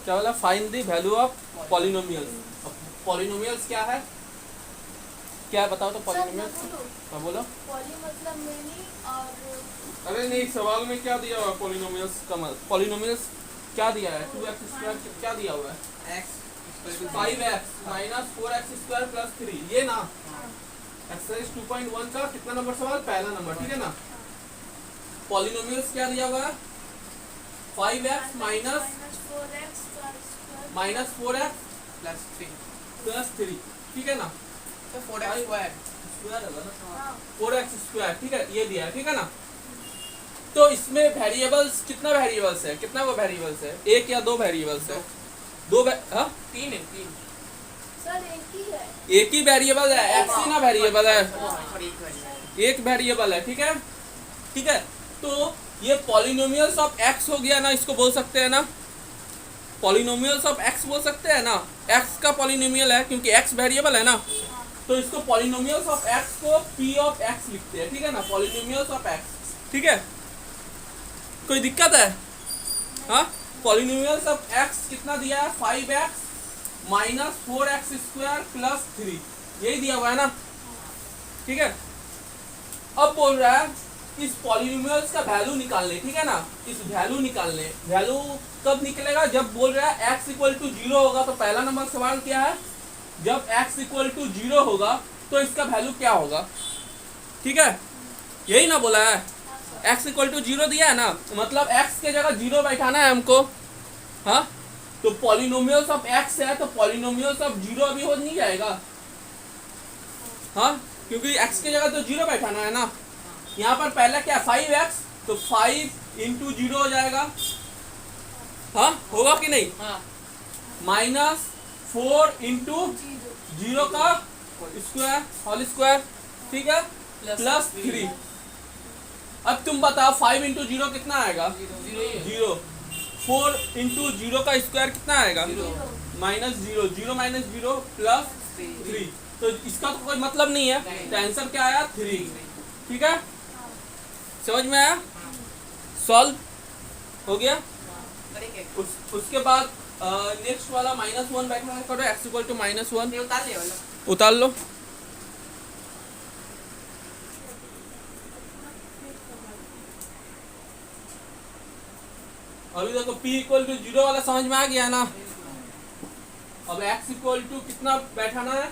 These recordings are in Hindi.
क्या बोला? Find the value of polynomials. Polynomials क्या है, क्या बताओ तो पॉलिनोमियल्स। हाँ बोलो। पॉली मतलब मेनी और अरे नहीं, सवाल में क्या दिया हुआ है पॉलिनोमियल्स का? पॉलिनोमियल्स क्या दिया है? 2x² क्या दिया हुआ है? x 5x minus 4x² plus 3, ये ना। एक्सरसाइज 2.1 का कितना नंबर सवाल? पहला नंबर, ठीक है ना। पॉलिनोमियल्स क्या दिया हुआ है? 5x माइनस 4x प्लस 3, ठीक है ना। तो 4x स्क्वायर स्क्वायर होगा ना, 4x², ठीक है, ये दिया है, ठीक है ना। तो इसमें वेरिएबल्स कितना वेरिएबल्स है? कितना वो वेरिएबल्स है? एक या दो वेरिएबल्स है? दो हाँ? 3 है 3 सर एक ही है। एक ही वेरिएबल है, एक्स ही ना वेरिएबल है, और एक एक वेरिएबल है, ठीक है। ठीक है, तो ये पॉलिनोमियल्स ऑफ एक्स हो गया ना, इसको बोल सकते हैं ना, पॉलिनोमियल्स ऑफ एक्स बोल सकते हैं ना। एक्स का पॉलिनोमियल है क्योंकि एक्स वेरिएबल है ना, तो इसको पॉलिनोमियल्स ऑफ एक्स को पी ऑफ एक्स लिखते हैं, ठीक है ना, पॉलिनोमियल्स ऑफ एक्स, ठीक है। कोई दिक्कत है? हाँ, पॉलिनोमियल्स ऑफ एक्स कितना दिया है? 5x माइनस 4x² प्लस 3, यही दिया हुआ है ना, ठीक है। अब बोल रहा है इस पॉलिनोमियल्स का वैल्यू निकालने, ठीक है ना, इस वैल्यू निकालने। वैल्यू कब निकलेगा? जब बोल रहा है x इक्वल टू 0 होगा। तो पहला नंबर सवाल क्या है? जब x इक्वल टू 0 होगा तो इसका वैल्यू क्या होगा, ठीक है, यही ना बोला है। x इक्वल टू 0 दिया है ना, मतलब x के जगह 0 बैठाना है हमको। हाँ, तो पॉलिनोमियल्स ऑफ x है तो पॉलिनोमियल्स ऑफ 0 अभी हो नहीं जाएगा। हाँ, क्योंकि x के जगह तो 0 बैठाना है ना। यहाँ पर पहला क्या? 5x, तो 5 इंटू 0 हो जाएगा। हाँ, होगा कि नहीं? हाँ माइनस 4 इंटू 0 का स्क्वायर होल स्क्वायर, ठीक है, प्लस 3। अब तुम बताओ 5 इंटू 0 कितना आएगा? 0। 4 इंटू 0 का स्क्वायर कितना आएगा? Minus 0, 0 minus 0 plus 3। तो इसका तो कोई मतलब नहीं है, तो आंसर क्या आया? 3, ठीक है। समझ में आया? सॉल्व हो गया। उसके बाद नेक्स्ट वाला -1 बैठना है, करो x इक्वल टू -1, उतार ले वाला उतार लो। अभी देखो p इक्वल टू 0 वाला समझ में आ गया ना। अब x इक्वल टू कितना बैठाना है?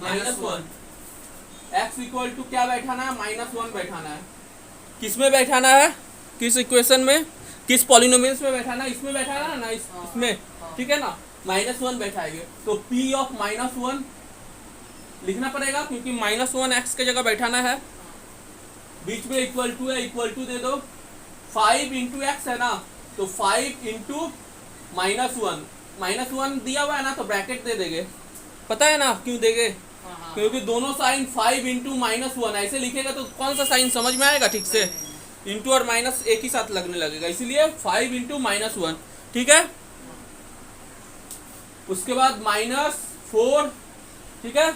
-1। x इक्वल टू क्या बैठाना है? -1 बैठाना है। किस में बैठाना है? किस इक्वेशन में? किस पॉलिनोमियल्स में बैठाना है? इसमें बैठाना है ना, इसमें, ठीक है ना। -1 बैठाएंगे तो p ऑफ -1 लिखना पड़ेगा, क्योंकि -1 x के जगह बैठाना है। बीच में इक्वल टू है, इक्वल टू दे दो। 5 इंटू एक्स है ना, तो 5 इंटू -1 दिया हुआ है ना, तो ब्रैकेट दे देंगे। पता है ना क्यों देंगे? क्योंकि दोनों साइन 5 इंटू -1 ऐसे लिखेगा तो कौन सा साइन समझ में आएगा ठीक से? इंटू और माइनस एक ही साथ लगने लगेगा, इसीलिए 5 इंटू -1, ठीक है। उसके बाद -4, ठीक है,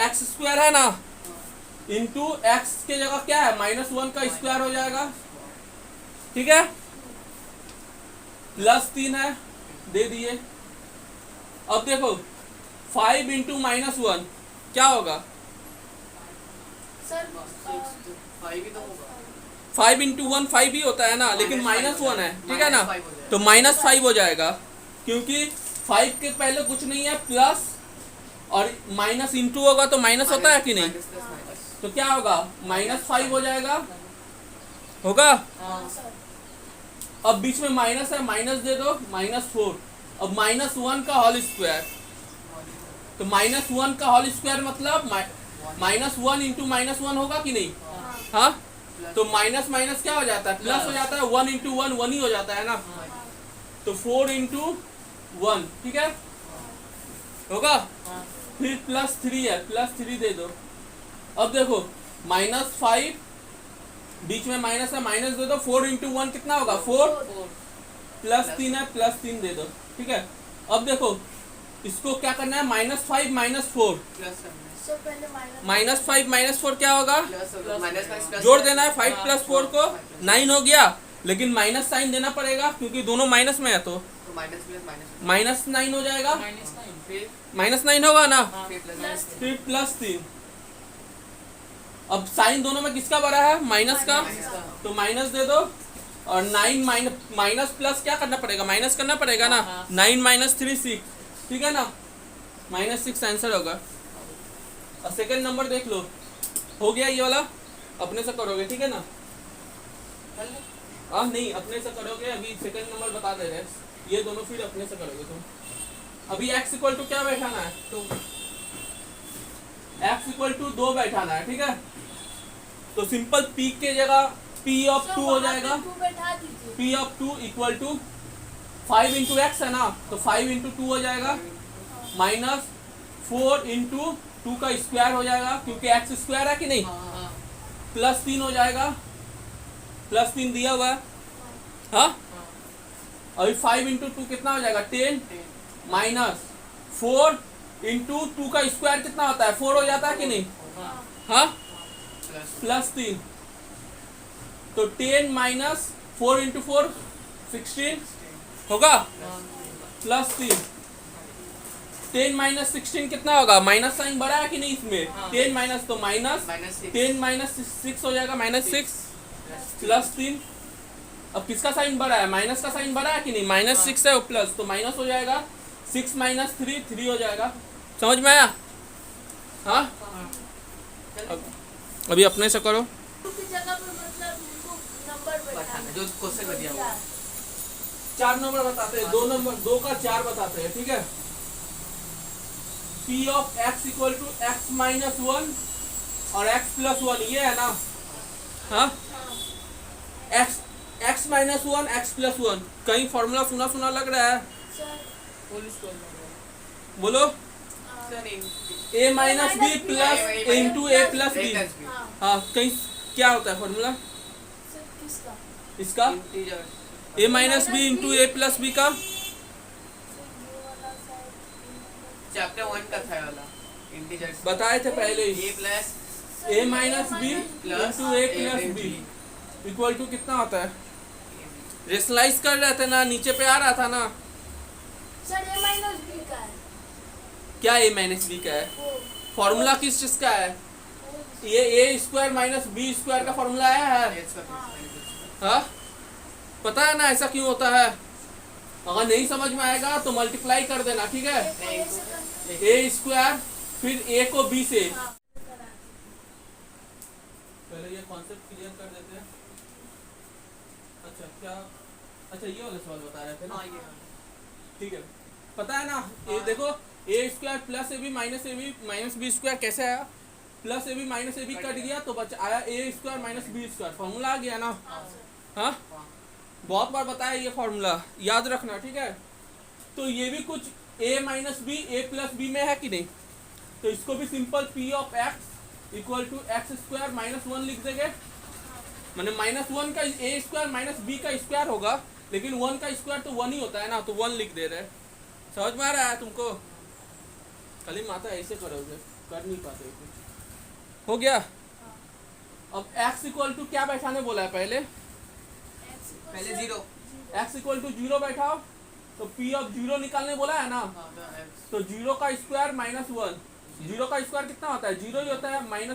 x² है ना, इंटू x के जगह क्या है? -1 का स्क्वायर हो जाएगा, ठीक है, प्लस 3 है, दे दिए। अब देखो 5 इंटू -1 क्या होगा? सर 5 ही तो होगा। 5 इंटू 1 5 ही होता है ना, लेकिन -1 है, ठीक है ना, तो -5 हो जाएगा, क्योंकि 5 के पहले कुछ नहीं है, प्लस और माइनस इंटू होगा तो माइनस होता है कि नहीं? तो क्या होगा? -5 हो जाएगा, होगा। अब बीच में माइनस है, माइनस दे दो, -4। अब -1 का होल स्क्वायर, तो -1 का होल स्क्वायर मतलब -1 इंटू -1 होगा कि नहीं? हाँ, तो माइनस माइनस क्या हो जाता है? प्लस हो जाता है। 1 इंटू 1 1 ही हो जाता है ना, तो 4 इंटू 1, ठीक है, होगा। फिर +3 है, +3 दे दो। अब देखो -5, बीच में माइनस है, माइनस दे दो। 4 इंटू 1 कितना होगा? 4, +3 है, +3 दे दो, ठीक है। अब देखो इसको क्या करना है? -5 -4, सर पहले -5 -4 क्या होगा? जोड़ जोड़ देना है 5 + 4 को, 9 हो गया। लेकिन माइनस साइन देना पड़ेगा क्योंकि दोनों माइनस में है, तो तो माइनस प्लस माइनस -9 हो जाएगा। फिर -9 होगा ना, फिर प्लस प्लस फिर +3। अब साइन दोनों में किसका बड़ा है, माइनस का, माइनस का। तो माइनस दे दो। और 9 माइनस प्लस क्या करना पड़ेगा, माइनस करना पड़ेगा ना। 9 - 3 6, ठीक है ना, -6 आंसर होगा। और सेकंड नंबर देख लो, हो गया ये वाला, अपने से करोगे, ठीक है ना। नहीं, अपने से करोगे। अभी सेकंड नंबर बता दे रहे, ये दोनों फिर अपने से करोगे तुम। अभी x इक्वल टू क्या बैठाना है, तो x इक्वल टू 2 बैठाना है, ठीक है। तो सिंपल p के जगह p ऑफ 2 हो जाएगा। बैठा दीजिए। p of 2 equal to 5 into x है ना, तो 5 इंटू 2 हो जाएगा, माइनस 4 इंटू 2 का स्क्वायर हो जाएगा, क्योंकि एक्स स्क्वायर है कि नहीं, +3 हो जाएगा, +3 दिया हुआ है। हाँ, अभी 5 इंटू 2 कितना हो जाएगा, 10, माइनस 4 इंटू 2 का स्क्वायर कितना होता है, 4 हो जाता है कि नहीं। हाँ, +3, तो 10 माइनस 4 इंटू 4 16 होगा, +3। 10 माइनस 16 कितना होगा, माइनस साइन बड़ा है कि नहीं इसमें, 10 माइनस तो माइनस, 10 माइनस 6 हो जाएगा, -6 +3। अब किसका साइन बड़ा है, माइनस का साइन बड़ा है कि नहीं, -6 है वो प्लस, तो माइनस हो जाएगा, 6 - 3 3 हो जाएगा। समझ में आया। हाँ, अभी अपने से करो। की जगह पर मतलब उनको नंबर बैठाना जो क्वेश्चन में दिया हुआ है। 4 नंबर बताते हैं, 2 का 4 बताते हैं, ठीक है। p of x equal to x minus 1 और x प्लस 1, ये है ना। हाँ, x माइनस 1 x प्लस 1, कहीं फॉर्मूला सुना सुना लग रहा है, सर। बोलो। a minus b plus into a plus b. हाँ हाँ, कहीं क्या होता है फॉर्मूला सर, किसका इसका, a minus b into a plus b का। सर ये वाला शायद चैप्टर 1 का था ये वाला, इंटीजर्स बताए थे पहले ही, a plus a minus b plus into a plus b equal to कितना होता है, रेशनलाइज कर रहे थे ना, नीचे पे आ रहा था ना। सर ए माइनस बी का है क्या a माइनस बी का है, वो फॉर्मूला किस चीज का है, ये a square minus b square का फॉर्मूला आया है। हाँ, पता है ना ऐसा क्यों होता है। अगर नहीं समझ में आएगा तो मल्टीप्लाई कर देना, ठीक है। a स्क्वायर फिर a को b से, पहले ये कॉन्सेप्ट क्लियर कर देते हैं। अच्छा क्या, अच्छा ये वाला सवाल बता रहे थे ना, ठीक है। पता है ना, ये देखो a square plus a b minus b square कैसे आया, plus a b minus a b cut गया तो बचा आया a square minus b square, formula आ गया ना। हाँ, बहुत बार बताया ये फॉर्मूला, याद रखना, ठीक है। तो ये भी कुछ a minus B A plus B में है कि नहीं, तो इसको भी simple p of x equal to X square minus 1 लिख देंगे। मैंने -1 का a स्क्वायर माइनस बी का स्क्वायर होगा, लेकिन 1 का स्क्वायर तो 1 ही होता है ना, तो 1 लिख दे रहे। समझ में आ रहा है तुमको, खाली माता ऐसे करोगे, कर नहीं पाते कुछ। हो गया। अब x इक्वल टू क्या बैठाने बोला है, पहले पहले 0 x इक्वल टू 0 बैठाओ, तो p ऑफ 0 निकालने बोला है ना, तो 0 का स्क्वायर -1, 0 का स्क्वायर कितना होता है, 0 ही होता है, -1,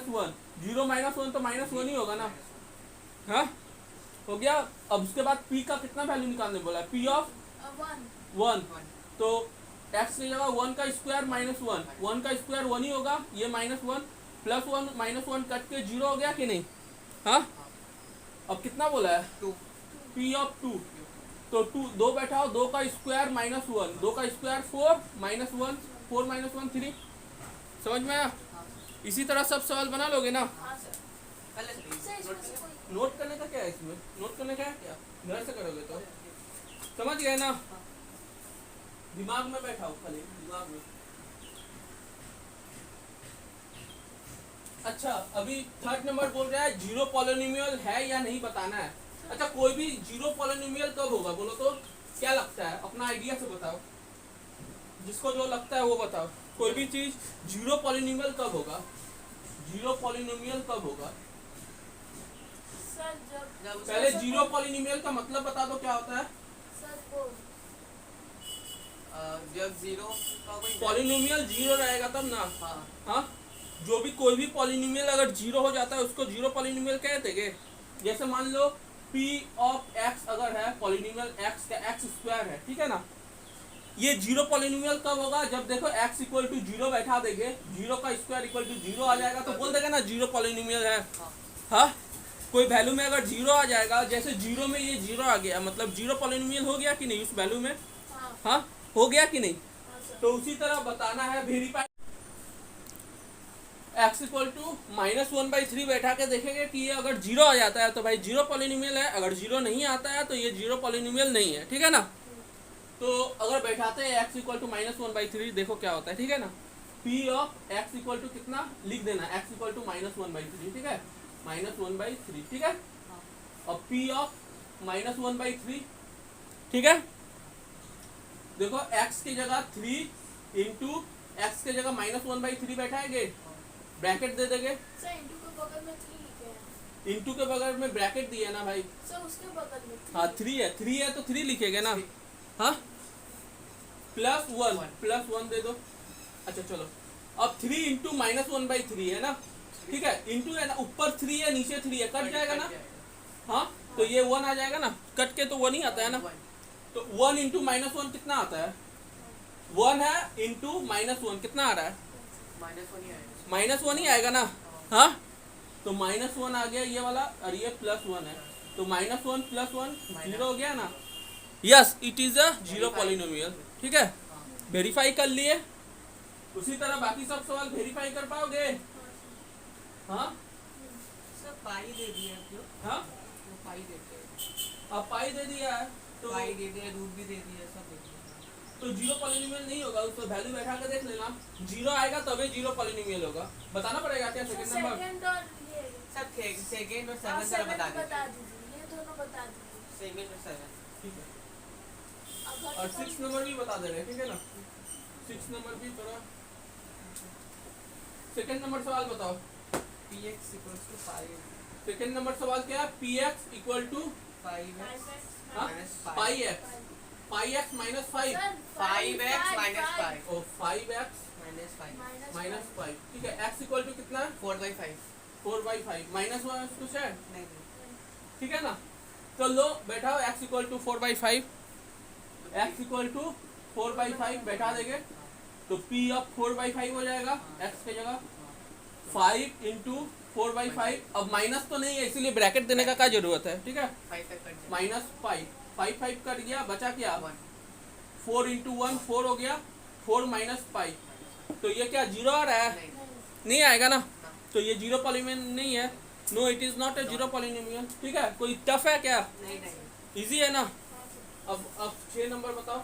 0 - 1 तो -1 ही होगा ना। हाँ, हो गया। अब उसके बाद p का कितना वैल्यू निकालने बोला है, p ऑफ 1, तो x की जगह 1 का स्क्वायर -1, 1 का स्क्वायर 1 ही होगा, ये -1 प्लस 1 -1 कट के 0 हो गया कि नहीं। हाँ, अब कितना बोला है, 2 p ऑफ 2, तो 2 बैठाओ, 2 का स्क्वायर -1, 2 का स्क्वायर 4 -1, 4 -1 3। समझ में आया। इसी तरह सब सवाल बना लोगे ना। नोट करने का क्या है इसमें, नोट करने का है क्या, घर से करोगे तो समझ गए ना, दिमाग में बैठाओ, खाली दिमाग में। अच्छा, अभी थर्ड नंबर बोल रहा है जीरो पॉलिनोमियल है या नहीं बताना है। अच्छा, कोई भी जीरो पॉलिनोमियल कब होगा बोलो तो, क्या लगता है, अपना आइडिया से बताओ, जिसको जो लगता है वो बताओ। कोई भी चीज जीरो पॉलिनोमियल कब होगा, जीरो पॉलिनोमियल कब होगा, सर जब पहले जीरो पॉलिनोमियल का मतलब बता दो क्या होता है। सर वो जब जीरो का कोई पॉलिनोमियल जीरो रहेगा तब ना। हाँ हाँ, जो भी कोई भी पॉलिनोमियल अगर जीरो हो जाता है उसको जीरो पॉलिनोमियल कहते हैं। जैसे मान लो p ऑफ x अगर है पॉलिनोमियल x का x स्क्वायर है, ठीक है ना, ये जीरो पॉलिनोमियल कब होगा, जब देखो x इक्वल टू जीरो बैठा देंगे, जीरो का स्क्वायर इक्वल टू जीरो आ जाएगा तो बोल देगा ना जीरो पॉलिनोमियल है। हाँ हाँ, कोई वैल्यू में अगर जीरो आ जाएगा, जैसे जीरो में ये जीरो आ गया, मतलब जीरो पॉलिनोमियल हो गया कि नहीं उस वैल्यू में। हाँ हाँ, हो गया कि नहीं। हाँ सर तो उसी तरह बताना है वेरीफाई x इक्वल टू -1/3 बैठा के देखेंगे कि ये अगर जीरो आ जाता है तो भाई जीरो पॉलिनोमियल है, अगर जीरो नहीं आता है तो ये जीरो पॉलिनोमियल नहीं है, ठीक है ना। तो अगर बैठाते हैं x इक्वल टू -1/3, देखो क्या होता है, ठीक है ना। p of x equal to कितना लिख देना, x इक्वल टू -1/3, ठीक है, -1/3, ठीक है। और p ऑफ -1/3, ठीक है। देखो x की जगह 3 इंटू एक्स की जगह -1/3 बैठाएंगे, ब्रैकेट दे देंगे। सर इंटू के बगल में 3 लिखे हैं इंटू के बगल में ब्रैकेट दिए ना भाई। सर उसके बगल में 3 हाँ 3 है तो 3 लिखेंगे ना। हाँ, +1 दे दो। अच्छा चलो, अब 3 इंटू -1/3 है ना, ठीक है, इंटू है ना, ऊपर 3 है नीचे 3 है, कट जाएगा ना। हाँ, तो ये 1 आ जाएगा ना, कट के तो 1 ही आता है ना। तो 1 इंटू -1 कितना आता है, 1 है इंटू -1 कितना आ रहा है, -1 ही आएगा ना। हाँ, तो -1 आ गया ये वाला, और ये +1 है, तो -1 + 1 जीरो हो गया ना। Yes, it is a zero polynomial, ठीक है। वेरीफाई कर लिए। उसी तरह बाकी सब सवाल वेरीफाई कर पाओगे। हाँ सर पाई दे दिया अब जो हाँ, वो पाई देते हैं, अब पाई दे दिया है तो पाई दे दिया, रूट भी दे दिया, सब दे दिया। तो जीरो पॉलिनोमियल नहीं होगा, उसको वैल्यू बैठा के देख लेना, जीरो आएगा तभी जीरो पॉलिनोमियल होगा। बताना पड़ेगा क्या सेकंड नंबर। सेकंड और ये सब सेकेंड और हाँ, सेवन जरा सेकंड बता बता दीजिए, दीजिए, ये दोनों बता दीजिए। सेकेंड और सेवन। ठीक है, अब और 6 नंबर भी बता दे रहे हैं, ठीक है ना। 6 नंबर भी थोड़ा, सेकंड नंबर सवाल बताओ। px equals to 5 second number सवाल क्या है, px इक्वल टू 5x हाँ? minus पाई एक्स, पाई एक्स माइनस 5, 5x minus 5 और 5x minus 5 माइनस 5, ठीक है। x इक्वल टू कितना है, 4/5 4/5, -1 कुछ है, नहीं ठीक है ना। तो लो बैठाओ x equal to 4/5, x equal to 4/5 बैठा देंगे तो p ऑफ 4/5 हो जाएगा x की जगह 5 इंटू 4/5। अब माइनस तो नहीं है इसीलिए ब्रैकेट देने का क्या जरूरत है, ठीक है। 5 तक कट जाए -5, 5 कट गया, बचा क्या, 1 4 इंटू 1 4 हो गया, 4 माइनस 5, तो ये क्या जीरो आ रहा है, नहीं नहीं आएगा ना। तो ये जीरो पॉलिनोमियल नहीं है, no it is not a zero polynomial, ठीक है। कोई टफ है क्या, नहीं इजी है ना। अब 6 नंबर बताओ।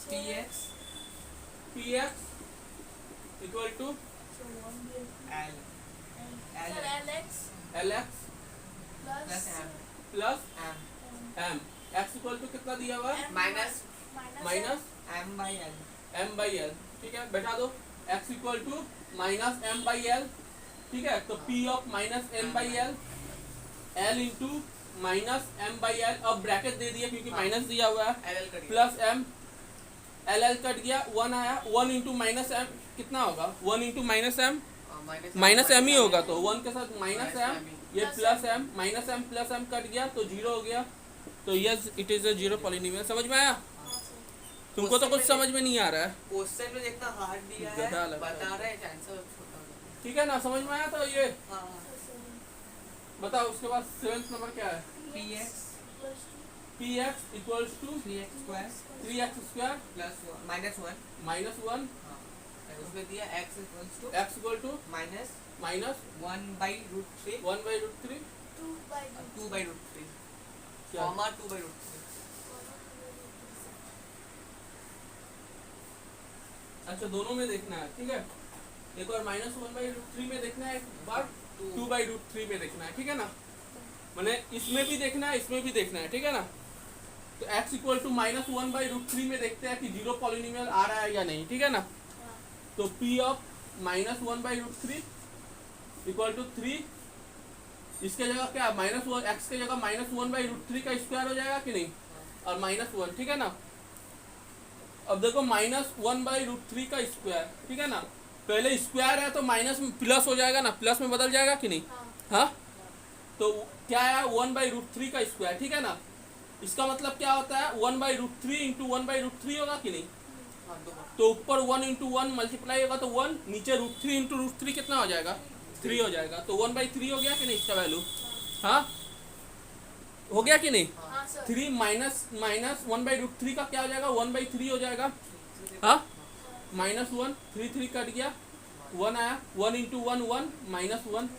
px px equal to l sir एलेक्स lx plus m plus m m, x equal to कितना दिया हुआ है, minus माइनस m/l m/l, ठीक है। बैठा दो x इक्वल टू -m/l, ठीक है। तो p of -m/l, l into -m/l, अब ब्रैकेट दे दिया क्योंकि माइनस दिया हुआ है, ll कट गया प्लस m, l कट गया, 1 आया, 1 इंटू -m कितना होगा, 1 इंटू -m माइनस m ही होगा, तो 1 के साथ -m, ये plus m, -m plus m cut गया तो जीरो हो गया। तो yes it is a zero polynomial. समझ में आया, तुमको तो कुछ समझ में नहीं आ रहा है, क्वेश्चन में जितना हार्ड दिया गधा है लग रहा है। बता रहे हैं आंसर छोटा हो गया। ठीक है ना, समझ में आया। तो ये हाँ बताओ, उसके बाद 7th नंबर क्या है, px px equals to 3x square 3x square plus 1 minus 1 -1, हाँ उसमें दिया x equals to x equal to minus -1/√3 1/√3 2/√3 क्या? comma 2/√3 अच्छा दोनों में देखना है, ठीक है। एक बार -1/√3 में देखना है, एक बार 2/√3 में देखना है, ठीक है ना। मैंने इसमें भी देखना है, इसमें भी देखना है, ठीक है ना। तो x इक्वल टू -1/√3 में देखते हैं कि जीरो पॉलिनोमियल आ रहा है या नहीं, ठीक है ना। तो p ऑफ -1/√3 इक्वल टू 3 इसके जगह क्या माइनस वन, एक्स के जगह -1/√3 का स्क्वायर हो जाएगा कि नहीं, और -1, ठीक है ना। अब देखो -1/√3 का स्क्वायर, ठीक है ना, पहले स्क्वायर है तो माइनस में प्लस हो जाएगा ना, प्लस में बदल जाएगा कि नहीं। हाँ हाँ, तो क्या है 1/√3 का स्क्वायर, ठीक है ना। इसका मतलब क्या होता है 1/√3 इंटू 1/√3 होगा कि नहीं। हाँ, दो तो ऊपर 1 इंटू 1 मल्टीप्लाई होगा तो 1, नीचे √3 इंटू √3 कितना हो जाएगा 3 हो जाएगा, तो 1/3 हो गया कि नहीं इसका वैल्यू। हाँ, हो गया कि नहीं। हाँ सर 3 माइनस 1/√3 का क्या हो जाएगा 1/3 हो जाएगा। हाँ, -1, 3 कट गया, 1 आया, 1 इंटू 1 1 -1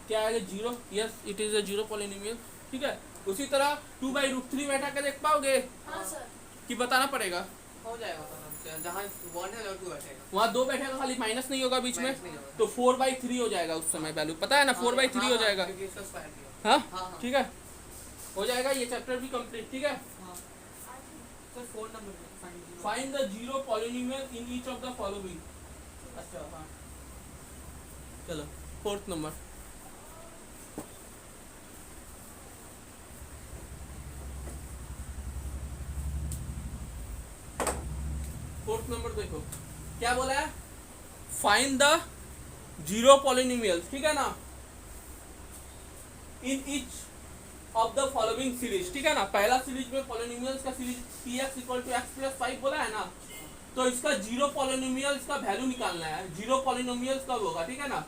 क्या आएगा 0। Yes, it is a zero polynomial, ठीक है। उसी तरह 2/√3 बैठा के देख पाओगे हाँ सर कि बताना पड़ेगा। हो जाएगा मतलब जहाँ 1 है 2 बैठेगा, वहाँ 2 बैठेगा, खाली माइनस नहीं होगा बीच में, माइनस नहीं होगा। तो 4/3 हो जाएगा उस समय वैल्यू, पता है ना 4/3 हो जाएगा। क्योंकि इसका स्क्वायर दिया। हाँ, हाँ, हाँ। ठीक है, हो जाएगा ये चैप्टर भी कंप्लीट, ठीक है। हाँ sir 4 number find the zero polynomial in each of the following. अच्छा हाँ, चलो 4th नंबर। फोर्थ नंबर देखो क्या बोला है, फाइंड द जीरो पॉलिनोमियल्स, ठीक है ना, in each of the following series, ठीक है ना। पहला सीरीज में पॉलिनोमियल्स का सीरीज px = x + 5 बोला है ना, तो इसका जीरो पॉलिनोमियल्स का वैल्यू निकालना है। जीरो पॉलिनोमियल्स कब होगा, ठीक है ना,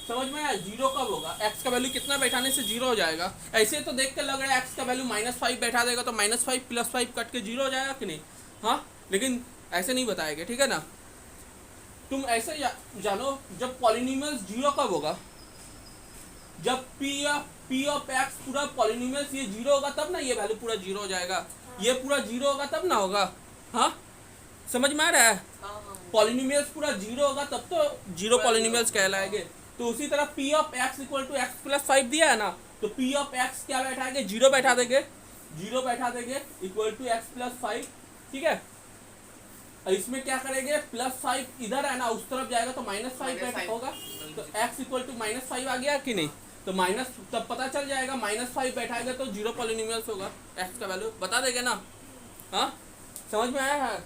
समझ में आया, जीरो कब होगा, x का वैल्यू कितना बैठाने से जीरो हो जाएगा। ऐसे तो देख के लग रहा है x का वैल्यू -5 बैठा देगा तो -5 + 5 कट के जीरो हो जाएगा कि नहीं। हाँ, लेकिन ऐसे नहीं बताएगा, ठीक है ना। तुम ऐसे जानो जब पॉलिनोमियल्स जीरो कब होगा, जब p ऑफ x पूरा पॉलिनोमियल्स ये जीरो होगा तब ना ये वैल्यू पूरा जीरो हो जाएगा। ये पूरा जीरो होगा तब ना होगा। हाँ, समझ में आ रहा है, हाँ पॉलिनोमियल्स पूरा जीरो होगा तब तो जीरो पॉलिनोमियल्स कहलाएंगे। तो उसी तरह p ऑफ x = x + 5 दिया है ना, तो p ऑफ x क्या बैठाएंगे, जीरो बैठा देंगे, इक्वल टू x + 5, ठीक है। और इसमें क्या करेंगे +5 इधर है ना, उस तरफ जाएगा तो -5 बैठा होगा, तो x = -5 आ गया कि नहीं। तो माइनस तब पता चल जाएगा -5 बैठाएगा तो जीरो पॉलिनोमियल्स होगा, x का वैल्यू बता देगा ना। हाँ, समझ में आया है।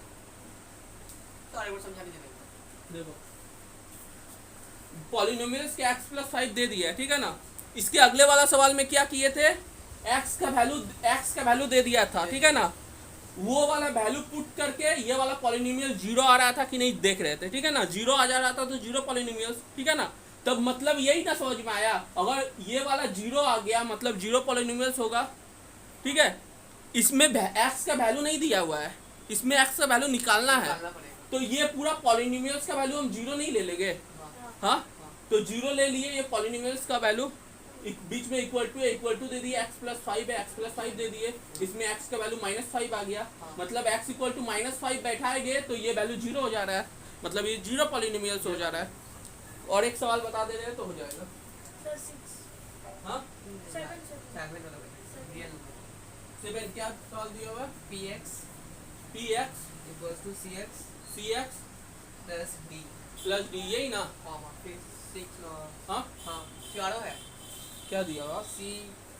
सारे वर्ड समझा दीजिए। देखो पॉलिनोमियल्स के x + 5 दे दिया है, ठीक है ना। इसके अगले वाला सवाल में क्या किए थे, x का वैल्यू दे दिया था, ठीक है ना। वो वाला वैल्यू पुट करके ये वाला पॉलिनोमियल जीरो आ रहा था कि नहीं देख रहे थे, ठीक है ना। जीरो आ जा रहा था तो जीरो पॉलिनोमियल्स, ठीक है ना। तब मतलब यही ना समझ में आया, अगर ये वाला जीरो आ गया मतलब जीरो पॉलिनोमियल्स होगा, ठीक है। इसमें x का वैल्यू नहीं दिया हुआ है, इसमें x का वैल्यू निकालना है, तो ये पूरा पॉलिनोमियल्स का वैल्यू हम जीरो नहीं ले लेंगे। हाँ, तो जीरो ले लिए, ये पॉलिनोमियल्स का वैल्यू बीच में इक्वल टू दे दिए, x + 5 है, x + 5 दे दिए, इसमें x का वैल्यू -5 आ गया, मतलब x = -5 बैठाएंगे तो ये वैल्यू जीरो हो जा रहा है, मतलब ये जीरो पॉलिनोमियल्स हो जा रहा है। और एक सवाल बता दे रहे हैं तो हो जाएगा। सर 6 हाँ, 7 7 क्या सवाल दिया हुआ है, px px = cx cx + d + d, यही ना। फिर 6 हाँ, हाँ चारों है क्या दिया हुआ, c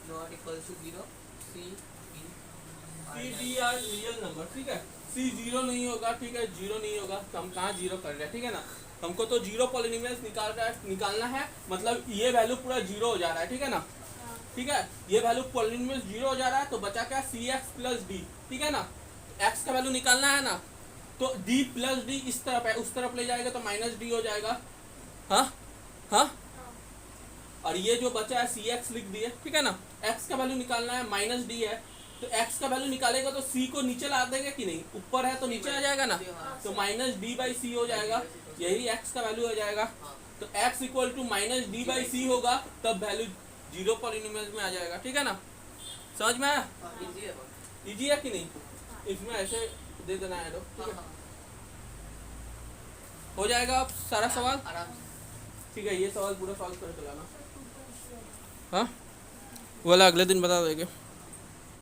≠ 0 c c d are real number, ठीक है। c जीरो नहीं होगा, ठीक है, जीरो नहीं होगा, तो हम कहाँ जीरो कर रहे हैं, ठीक है ना। हमको तो जीरो पॉलिनोमियल्स निकालना है, मतलब ये वैल्यू पूरा जीरो हो जा रहा है, ठीक है ना। ठीक है, ये वैल्यू पॉलिनोमियल्स जीरो हो जा रहा है, तो बचा क्या cx + d, ठीक है ना। x का वैल्यू निकालना है ना, तो d + d इस तरफ है, उस तरफ ले जाएगा तो -d हो जाएगा। हाँ हाँ, और ये जो बचा है cx लिख दिए, ठीक है ना। x का वैल्यू निकालना है, -d है, तो x का वैल्यू निकालेगा तो c को नीचे ला देंगे कि नहीं, ऊपर है तो नीचे आ जाएगा ना, तो -d/c हो जाएगा, यही x का वैल्यू हो जाएगा। तो x = -d/c होगा, तब वैल्यू जीरो पॉलिनोमियल्स में आ जाएगा, ठीक है ना। समझ में आया, इजी है बहुत। इजी है कि नहीं। इसमें ऐसे दे देना है, ठीक है, हो जाएगा अब सारा सवाल, आराम से। ठीक है। ये सवाल पूरा सॉल्व कर चलाना, हाँ, वाला अगले दिन बता देंगे।